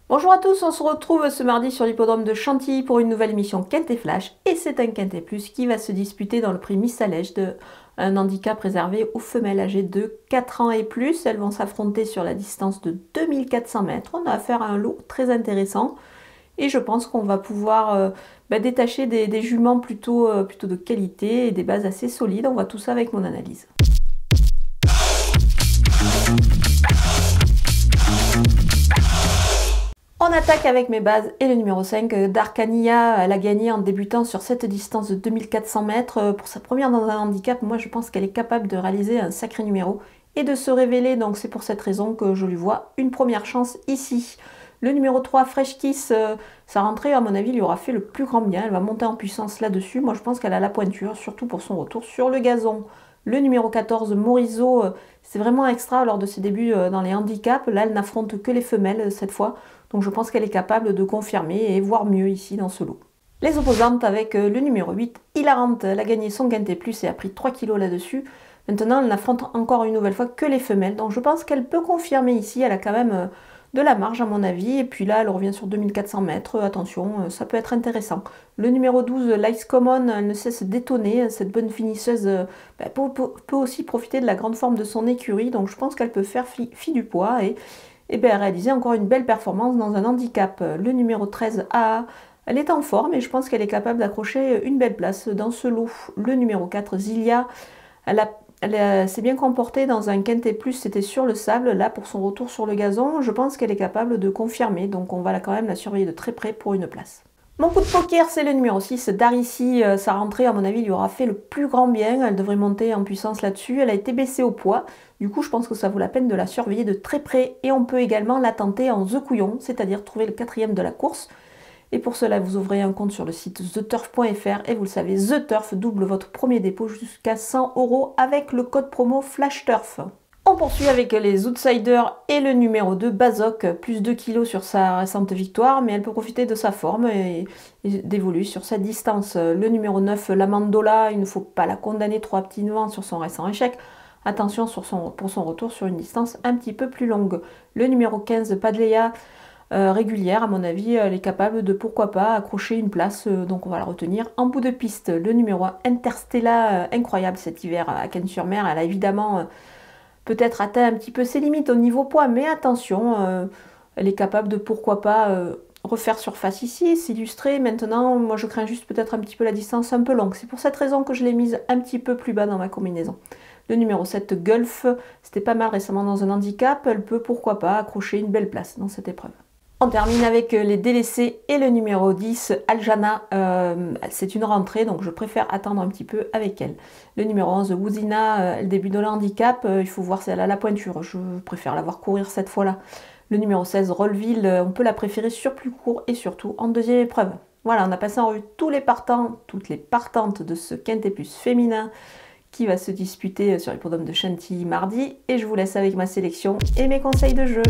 Bonjour à tous, on se retrouve ce mardi sur l'hippodrome de Chantilly pour une nouvelle émission Quintet Flash. Et c'est un Quintet Plus qui va se disputer dans le prix Miss Allège un handicap réservé aux femelles âgées de 4 ans et plus. Elles vont s'affronter sur la distance de 2400 mètres. On a affaire à un lot très intéressant. Et je pense qu'on va pouvoir détacher des juments plutôt de qualité et des bases assez solides. On voit tout ça avec mon analyse. On attaque avec mes bases et le numéro 5, Darkania, elle a gagné en débutant sur cette distance de 2400 mètres. Pour sa première dans un handicap, moi je pense qu'elle est capable de réaliser un sacré numéro et de se révéler, donc c'est pour cette raison que je lui vois une première chance ici. Le numéro 3, Fresh Kiss, sa rentrée à mon avis lui aura fait le plus grand bien, elle va monter en puissance là-dessus. Moi je pense qu'elle a la pointure, surtout pour son retour sur le gazon. Le numéro 14, Morizo, c'est vraiment extra lors de ses débuts dans les handicaps. Là, elle n'affronte que les femelles cette fois. Donc je pense qu'elle est capable de confirmer et voir mieux ici dans ce lot. Les opposantes avec le numéro 8, Hilarante. Elle a gagné son Quintet Plus et a pris 3 kg là-dessus. Maintenant, elle n'affronte encore une nouvelle fois que les femelles. Donc je pense qu'elle peut confirmer ici. Elle a quand même de la marge à mon avis. Et puis là, elle revient sur 2400 mètres. Attention, ça peut être intéressant. Le numéro 12, Lice Common, elle ne cesse d'étonner. Cette bonne finisseuse peut aussi profiter de la grande forme de son écurie. Donc je pense qu'elle peut faire fi du poids et réaliser encore une belle performance dans un handicap. Le numéro 13, AA, elle est en forme et je pense qu'elle est capable d'accrocher une belle place dans ce lot. Le numéro 4, Zilia, elle s'est bien comportée dans un Quintet Plus, c'était sur le sable. Là, pour son retour sur le gazon, je pense qu'elle est capable de confirmer. Donc on va quand même la surveiller de très près pour une place. Mon coup de poker, c'est le numéro 6, Darissi. Sa rentrée, à mon avis, lui aura fait le plus grand bien. Elle devrait monter en puissance là-dessus. Elle a été baissée au poids. Du coup, je pense que ça vaut la peine de la surveiller de très près. Et on peut également la tenter en The Couillon, c'est-à-dire trouver le 4e de la course. Et pour cela, vous ouvrez un compte sur le site theturf.fr. Et vous le savez, The Turf double votre premier dépôt jusqu'à 100 € avec le code promo FlashTurf. On poursuit avec les Outsiders et le numéro 2, Bazoc, plus 2 kg sur sa récente victoire, mais elle peut profiter de sa forme et d'évoluer sur sa distance. Le numéro 9, la Mandola, il ne faut pas la condamner trop rapidement sur son récent échec. Attention pour son retour sur une distance un petit peu plus longue. Le numéro 15, Padleya, régulière, à mon avis, elle est capable de, pourquoi pas, accrocher une place, donc on va la retenir en bout de piste. Le numéro 1, Interstella, incroyable cet hiver à Cannes-sur-Mer, elle a évidemment peut-être atteint un petit peu ses limites au niveau poids, mais attention, elle est capable de, pourquoi pas, refaire surface ici, s'illustrer. Maintenant, moi je crains juste peut-être un petit peu la distance un peu longue. C'est pour cette raison que je l'ai mise un petit peu plus bas dans ma combinaison. Le numéro 7, Gulf, c'était pas mal récemment dans un handicap, elle peut, pourquoi pas, accrocher une belle place dans cette épreuve. On termine avec les délaissés et le numéro 10, Aljana. C'est une rentrée, donc je préfère attendre un petit peu avec elle. Le numéro 11, Wouzina, elle débute de le handicap. Il faut voir si elle a la pointure. Je préfère la voir courir cette fois-là. Le numéro 16, Rollville, on peut la préférer sur plus court et surtout en deuxième épreuve. Voilà, on a passé en revue tous les partants, toutes les partantes de ce Quintet Plus féminin qui va se disputer sur l'hippodrome de Chantilly mardi. Et je vous laisse avec ma sélection et mes conseils de jeu.